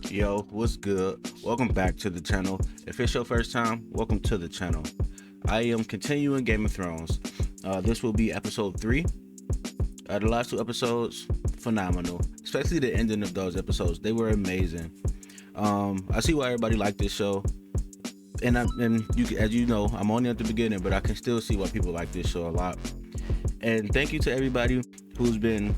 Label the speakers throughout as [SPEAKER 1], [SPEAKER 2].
[SPEAKER 1] Yo, what's good? Welcome back to the channel. If it's your first time, welcome to the channel. I am continuing Game of Thrones. This will be episode 3. The last 2 episodes, phenomenal. Especially the ending of those episodes. They were amazing. I see why everybody liked this show. And as you know, I'm only at the beginning, but I can still see why people like this show a lot. And thank you to everybody who's been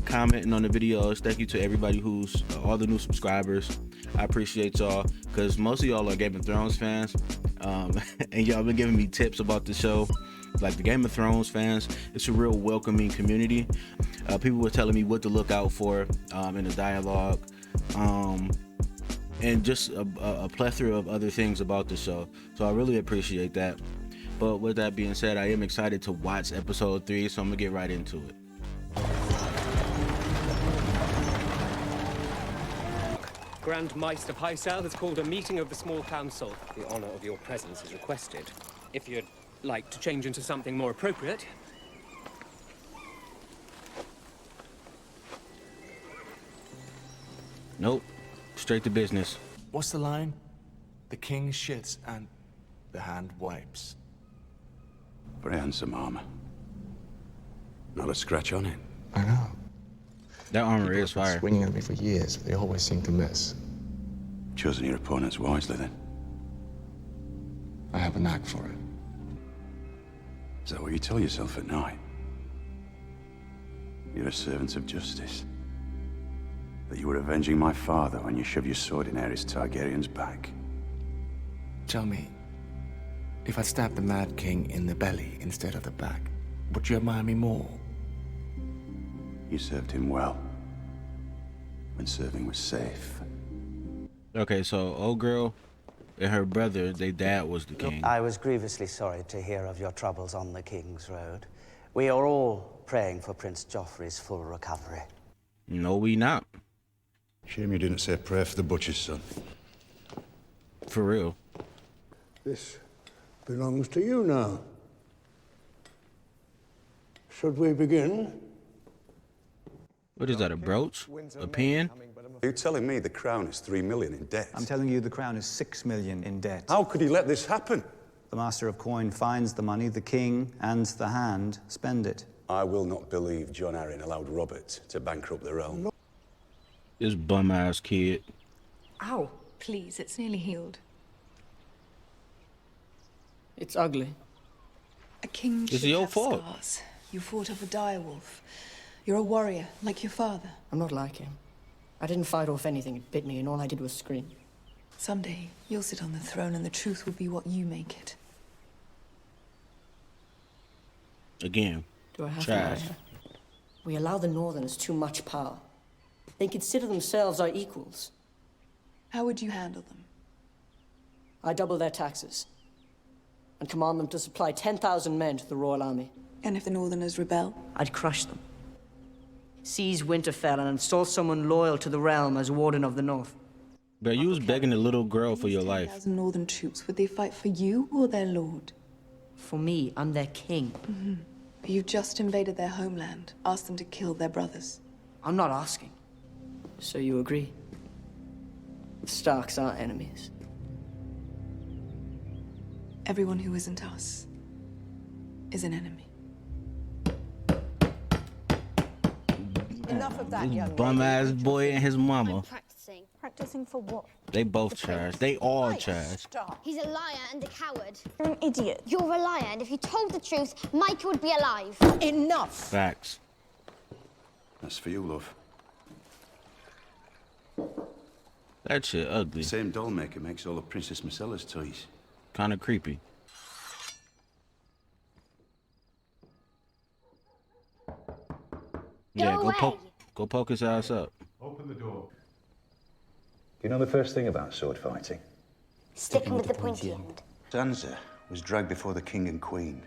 [SPEAKER 1] commenting on the videos. Thank you to everybody who's all the new subscribers. I appreciate y'all because most of y'all are Game of Thrones fans, and y'all been giving me tips about the show. Like the Game of Thrones fans, it's a real welcoming community. People were telling me what to look out for in the dialogue, and just a plethora of other things about the show. So I really appreciate that. But with that being said, I am excited to watch episode 3, so I'm gonna get right into it.
[SPEAKER 2] Grand Maester Pycelle has called a meeting of the small council. The honor of your presence is requested. If you'd like to change into something more appropriate.
[SPEAKER 1] Nope, straight to business.
[SPEAKER 3] What's the line? The king shits and the hand wipes.
[SPEAKER 4] Very handsome armor. Not a scratch on it.
[SPEAKER 5] I know.
[SPEAKER 1] That armor
[SPEAKER 5] People
[SPEAKER 1] is
[SPEAKER 5] have been
[SPEAKER 1] fire.
[SPEAKER 5] swinging at me for years, but they always seem to miss.
[SPEAKER 4] Chosen your opponents wisely, then.
[SPEAKER 5] I have a knack for it.
[SPEAKER 4] Is that what you tell yourself at night? You're a servant of justice. That you were avenging my father when you shoved your sword in Aerys Targaryen's back.
[SPEAKER 3] Tell me, if I stabbed the Mad King in the belly instead of the back, would you admire me more?
[SPEAKER 4] You served him well. When serving was safe.
[SPEAKER 1] Okay, so old girl and her brother, their dad was the king.
[SPEAKER 6] I was grievously sorry to hear of your troubles on the King's Road. We are all praying for Prince Joffrey's full recovery.
[SPEAKER 1] No, we not.
[SPEAKER 4] Shame you didn't say a prayer for the butcher's son.
[SPEAKER 1] For real.
[SPEAKER 7] This belongs to you now. Should we begin?
[SPEAKER 1] What is that, a brooch? A pin?
[SPEAKER 4] Are you telling me the crown is 3 million in debt?
[SPEAKER 8] I'm telling you the crown is 6 million in debt.
[SPEAKER 4] How could he let this happen?
[SPEAKER 8] The Master of Coin finds the money, the king and the hand spend it.
[SPEAKER 4] I will not believe Jon Arryn allowed Robert to bankrupt the realm.
[SPEAKER 1] This bum-ass kid.
[SPEAKER 9] Ow. Please, it's nearly healed.
[SPEAKER 10] It's ugly.
[SPEAKER 9] A king
[SPEAKER 1] It's
[SPEAKER 9] should
[SPEAKER 1] your
[SPEAKER 9] have
[SPEAKER 1] fault.
[SPEAKER 9] scars. You fought off a direwolf. You're a warrior, like your father.
[SPEAKER 10] I'm not like him. I didn't fight off anything. It bit me, and all I did was scream.
[SPEAKER 9] Someday, you'll sit on the throne and the truth will be what you make it.
[SPEAKER 1] Again.
[SPEAKER 10] Do I have
[SPEAKER 1] Trash.
[SPEAKER 10] to lie? We allow the Northerners too much power. They consider themselves our equals.
[SPEAKER 9] How would you handle them?
[SPEAKER 10] I double their taxes and command them to supply 10,000 men to the Royal Army.
[SPEAKER 9] And if the Northerners rebel?
[SPEAKER 10] I'd crush them. Seize Winterfell and install someone loyal to the realm as Warden of the North.
[SPEAKER 1] But you was begging a little girl for your life.
[SPEAKER 9] 10,000 Northern troops, would they fight for you or their lord?
[SPEAKER 10] For me, I'm their king.
[SPEAKER 9] But you've just invaded their homeland, asked them to kill their brothers.
[SPEAKER 10] I'm not asking. So you agree? The Starks are enemies.
[SPEAKER 9] Everyone who isn't us is an enemy.
[SPEAKER 11] Enough of that, young
[SPEAKER 1] Bum-ass boy and his mama.
[SPEAKER 11] Practicing. Practicing for what?
[SPEAKER 1] They both trash. They all trash.
[SPEAKER 11] Stop.
[SPEAKER 12] He's a liar and a coward.
[SPEAKER 11] You're an idiot.
[SPEAKER 12] You're a liar, and if you told the truth, Micah would be alive.
[SPEAKER 11] Enough.
[SPEAKER 1] Facts.
[SPEAKER 4] That's for you, love.
[SPEAKER 1] That shit ugly.
[SPEAKER 4] The same doll maker makes all of Princess Myrcella's toys.
[SPEAKER 1] Kinda creepy. Yeah,
[SPEAKER 12] away.
[SPEAKER 1] go poke his ass up.
[SPEAKER 13] Open the door. Do you know the first thing about sword fighting?
[SPEAKER 12] Sticking with the pointy end.
[SPEAKER 4] Sansa was dragged before the king and queen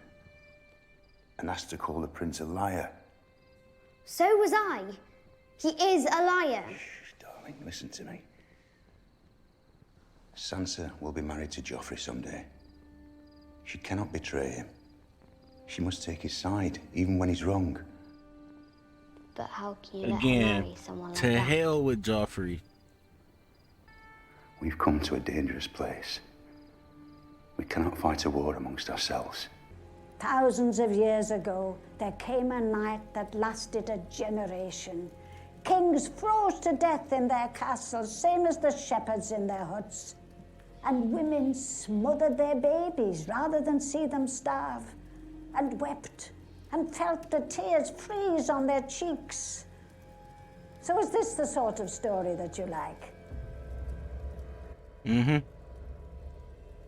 [SPEAKER 4] and asked to call the prince a liar.
[SPEAKER 12] So was I. He is a liar.
[SPEAKER 4] Shh, darling, listen to me. Sansa will be married to Joffrey someday. She cannot betray him. She must take his side, even when he's wrong.
[SPEAKER 12] But how can you let her
[SPEAKER 1] Again,
[SPEAKER 12] marry someone like
[SPEAKER 1] to
[SPEAKER 12] that?
[SPEAKER 1] hell with Joffrey.
[SPEAKER 4] We've come to a dangerous place. We cannot fight a war amongst ourselves.
[SPEAKER 14] Thousands of years ago, there came a night that lasted a generation. Kings froze to death in their castles, same as the shepherds in their huts. And women smothered their babies rather than see them starve, and wept, and felt the tears freeze on their cheeks. So is this the sort of story that you like?
[SPEAKER 1] Mm-hmm.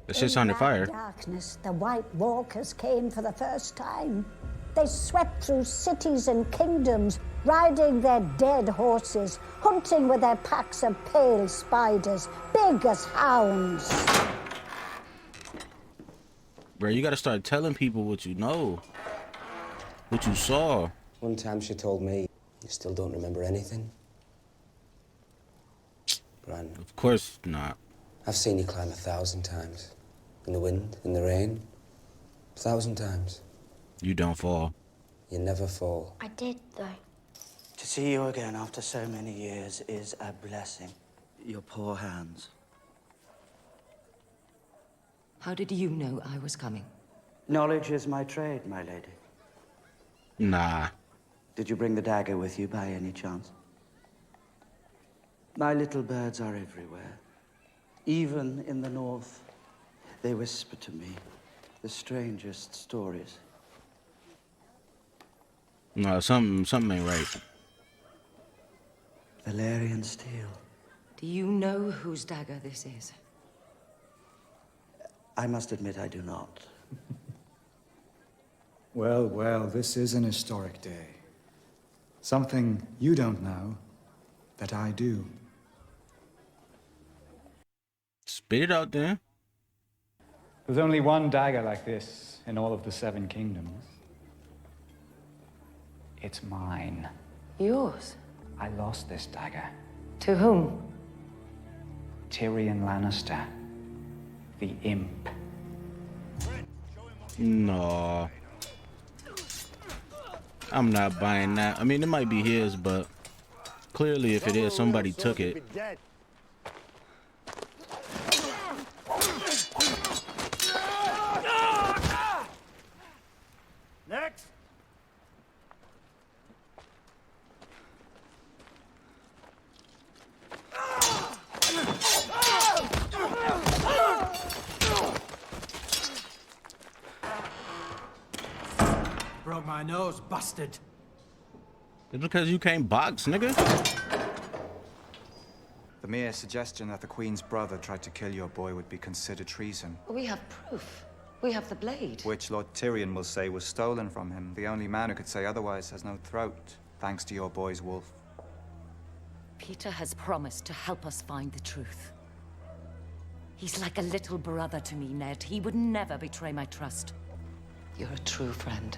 [SPEAKER 1] The shit's on the fire.
[SPEAKER 14] In that darkness, the White Walkers came for the first time. They swept through cities and kingdoms, riding their dead horses, hunting with their packs of pale spiders, big as hounds.
[SPEAKER 1] Bro, you gotta start telling people what you know. What you saw.
[SPEAKER 15] One time she told me, you still don't remember anything? Bran.
[SPEAKER 1] Of course not.
[SPEAKER 15] I've seen you climb 1,000 times. In the wind, in the rain. 1,000 times.
[SPEAKER 1] You don't fall.
[SPEAKER 15] You never fall.
[SPEAKER 12] I did, though.
[SPEAKER 6] To see you again after so many years is a blessing. Your poor hands.
[SPEAKER 16] How did you know I was coming?
[SPEAKER 6] Knowledge is my trade, my lady.
[SPEAKER 1] Nah.
[SPEAKER 6] Did you bring the dagger with you by any chance? My little birds are everywhere. Even in the north, they whisper to me the strangest stories.
[SPEAKER 1] No, something ain't right.
[SPEAKER 6] Valerian steel.
[SPEAKER 16] Do you know whose dagger this is?
[SPEAKER 6] I must admit I do not.
[SPEAKER 8] Well, well, this is an historic day. Something you don't know that I do.
[SPEAKER 1] Spit it out there.
[SPEAKER 8] There's only one dagger like this in all of the 7 kingdoms. It's mine.
[SPEAKER 16] Yours?
[SPEAKER 8] I lost this dagger.
[SPEAKER 16] To whom?
[SPEAKER 8] Tyrion Lannister. The imp.
[SPEAKER 1] No. I'm not buying that. I mean, it might be his, but clearly if it is, somebody took it.
[SPEAKER 17] Next.
[SPEAKER 18] Broke my nose, busted.
[SPEAKER 1] It's because you can't box, nigga.
[SPEAKER 3] The mere suggestion that the Queen's brother tried to kill your boy would be considered treason.
[SPEAKER 16] We have proof. We have the blade.
[SPEAKER 3] Which Lord Tyrion will say was stolen from him. The only man who could say otherwise has no throat, thanks to your boy's wolf.
[SPEAKER 16] Peter has promised to help us find the truth. He's like a little brother to me, Ned. He would never betray my trust. You're a true friend.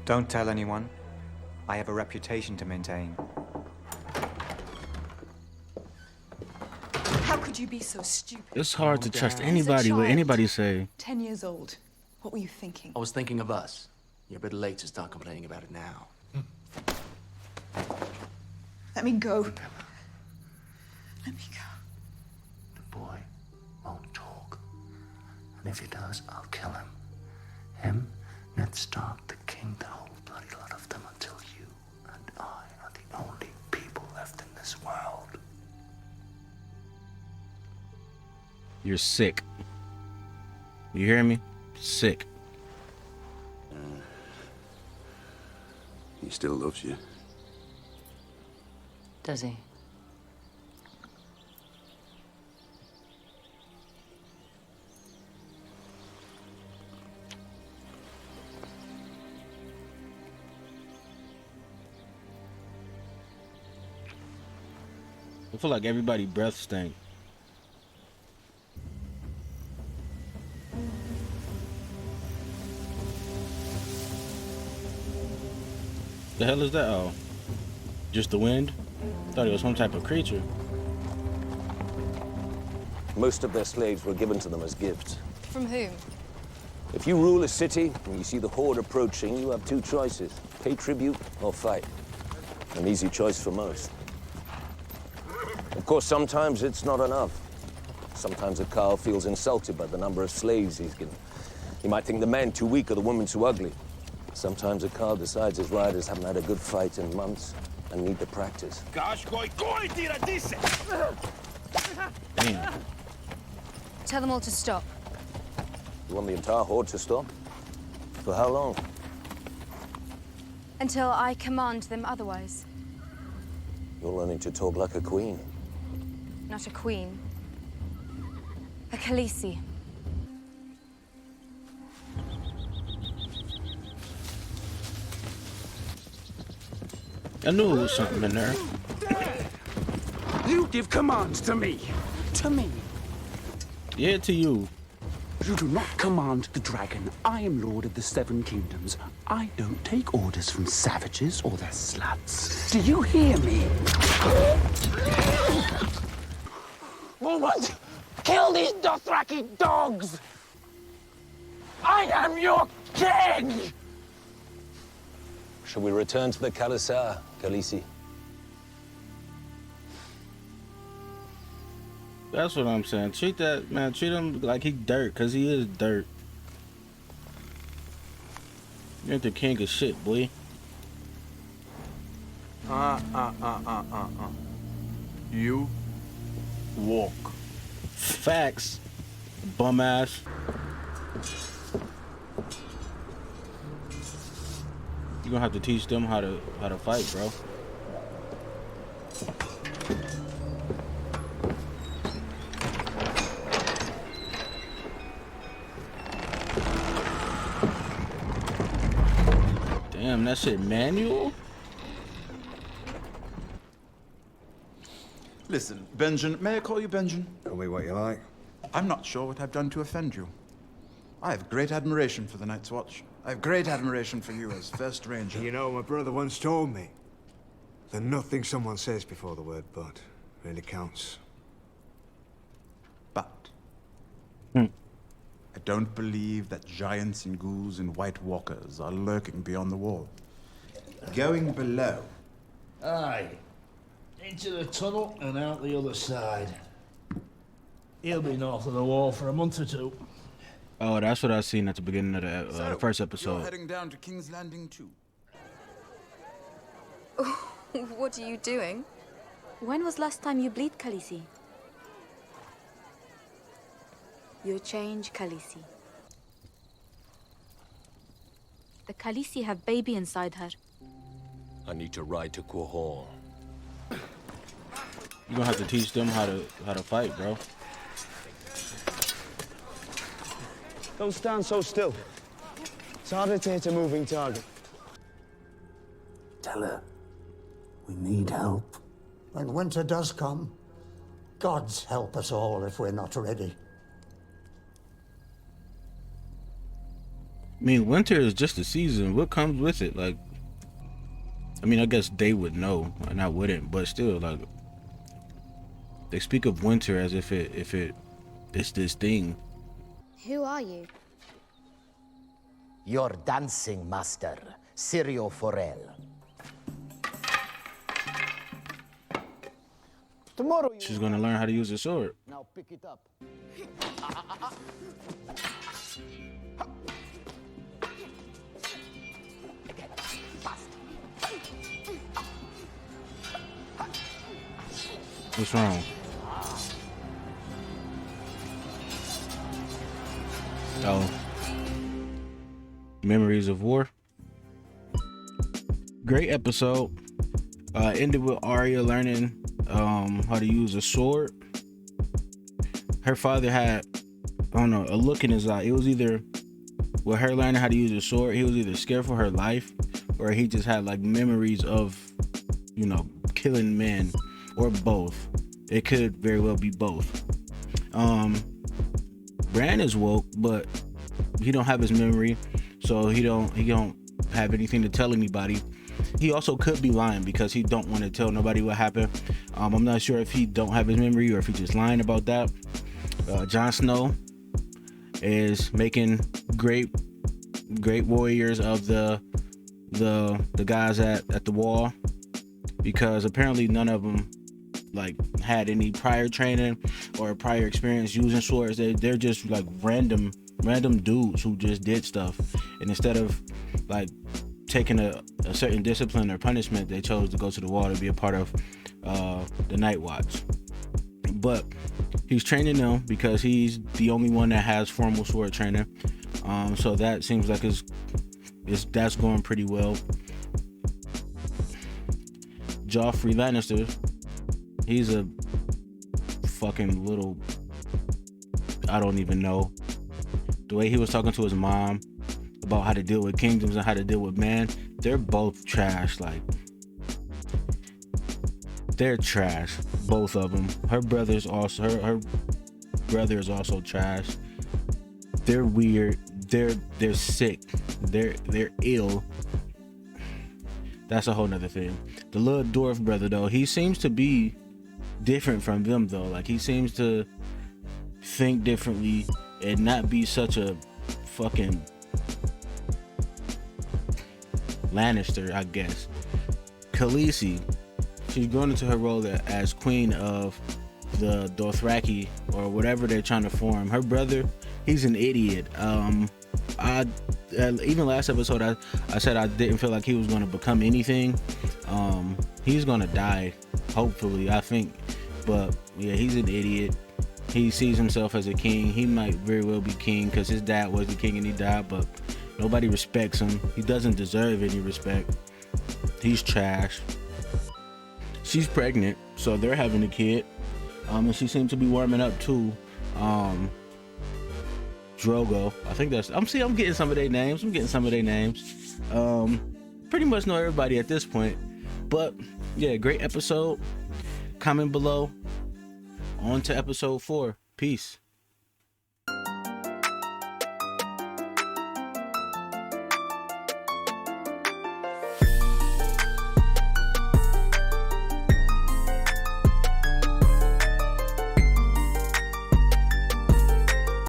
[SPEAKER 3] Don't tell anyone. I have a reputation to maintain.
[SPEAKER 9] How could you be so stupid?
[SPEAKER 1] It's hard to trust anybody, what anybody say.
[SPEAKER 9] 10 years old. What were you thinking?
[SPEAKER 19] I was thinking of us. You're a bit late to start complaining about it now.
[SPEAKER 9] Let me go. Let me go.
[SPEAKER 19] The boy won't talk. And if he does, I'll kill him. Him, Ned Stark, the king, the whole bloody lot of them, until you and I are the only people left in this world.
[SPEAKER 1] You're sick. You hear me? Sick.
[SPEAKER 4] He still loves you.
[SPEAKER 16] Does he?
[SPEAKER 1] I feel like everybody's breath stink. The hell is that? Oh, just the wind? Thought it was some type of creature.
[SPEAKER 20] Most of their slaves were given to them as gifts.
[SPEAKER 9] From whom?
[SPEAKER 20] If you rule a city and you see the horde approaching, you have 2 choices: pay tribute or fight. An easy choice for most. Of course, sometimes it's not enough. Sometimes a Carl feels insulted by the number of slaves he's given. He might think the men too weak or the women too ugly. Sometimes a Carl decides his riders haven't had a good fight in months and need to practice.
[SPEAKER 1] Damn.
[SPEAKER 17] Tell them all to stop.
[SPEAKER 20] You want the entire horde to stop? For how long?
[SPEAKER 17] Until I command them otherwise.
[SPEAKER 20] You're learning to talk like a queen.
[SPEAKER 17] Not a queen. A Khaleesi.
[SPEAKER 1] I knew there was something in there.
[SPEAKER 21] You give commands to me. To me.
[SPEAKER 1] Yeah, to you.
[SPEAKER 21] You do not command the dragon. I am Lord of the Seven Kingdoms. I don't take orders from savages or their sluts. Do you hear me? What? Kill these Dothraki dogs! I am your king!
[SPEAKER 20] Shall we return to the Khalasar, Khaleesi?
[SPEAKER 1] That's what I'm saying. Treat that man. Treat him like he dirt, cause he is dirt. You ain't the king of shit, boy.
[SPEAKER 3] You walk.
[SPEAKER 1] Facts, bum ass. You gonna have to teach them how to fight, bro. Damn, that shit manual?
[SPEAKER 22] Listen, Benjen, may I call you Benjen?
[SPEAKER 23] Call me what you like.
[SPEAKER 22] I'm not sure what I've done to offend you. I have great admiration for the Night's Watch. I have great admiration for you as First Ranger.
[SPEAKER 23] You know, my brother once told me that nothing someone says before the word but really counts.
[SPEAKER 22] But I don't believe that giants and ghouls and white walkers are lurking beyond the wall. Going below.
[SPEAKER 19] Aye. Into the tunnel and out the other side. He'll be north of the wall for a month or two.
[SPEAKER 1] Oh, that's what I seen at the beginning of the first
[SPEAKER 22] You're
[SPEAKER 1] episode.
[SPEAKER 22] heading down to King's Landing too.
[SPEAKER 17] What are you doing?
[SPEAKER 24] When was last time you bleed, Khaleesi? You change, Khaleesi. The Khaleesi have baby inside her.
[SPEAKER 20] I need to ride to Quahog.
[SPEAKER 1] You gonna have to teach them how to fight, bro.
[SPEAKER 25] Don't stand so still. It's harder to hit a moving target.
[SPEAKER 19] Tell her we need help.
[SPEAKER 7] When winter does come, gods help us all if we're not ready.
[SPEAKER 1] I mean, winter is just a season. What comes with it? Like, I mean, I guess they would know, and I wouldn't, but still, like, they speak of winter as if it's this thing.
[SPEAKER 12] Who are you?
[SPEAKER 26] Your dancing master, Sirio Forel.
[SPEAKER 22] Tomorrow
[SPEAKER 1] She's gonna learn how to use a sword.
[SPEAKER 22] Now pick it up.
[SPEAKER 1] What's wrong? Oh. Memories of War. Great episode. Ended with Arya learning how to use a sword. Her father had, I don't know, a look in his eye. It was either with her learning how to use a sword, he was either scared for her life, or he just had like memories of, you know, killing men, or both. It could very well be both. Bran is woke, but he don't have his memory, so he don't have anything to tell anybody. He also could be lying because he don't want to tell nobody what happened. I'm not sure if he don't have his memory or if he's just lying about that. Jon Snow is making great warriors of the guys at the wall, because apparently none of them like had any prior training or prior experience using swords. They're just like random dudes who just did stuff, and instead of like taking a certain discipline or punishment, they chose to go to the wall to be a part of the Night Watch. But he's training them because he's the only one that has formal sword training. So that seems like that's going pretty well. Joffrey Lannister, he's a fucking little, I don't even know. The way he was talking to his mom about how to deal with kingdoms and how to deal with man, they're both trash. Like, they're trash, both of them. Her brother is also trash. They're weird. They're sick. They're ill. That's a whole nother thing. The little dwarf brother though, he seems to be different from them though. Like, he seems to think differently and not be such a fucking Lannister, I guess. Khaleesi, she's grown into her role as queen of the Dothraki or whatever they're trying to form. Her brother, he's an idiot. Even last episode I said I didn't feel like he was going to become anything. He's going to die, hopefully, I think. But yeah, he's an idiot. He sees himself as a king. He might very well be king because his dad was the king and he died, but nobody respects him. He doesn't deserve any respect. He's trash. She's pregnant, so they're having a kid. And she seems to be warming up too. Drogo, I think I'm getting some of their names. Pretty much know everybody at this point. But yeah, great episode. Comment below. On to episode 4. Peace.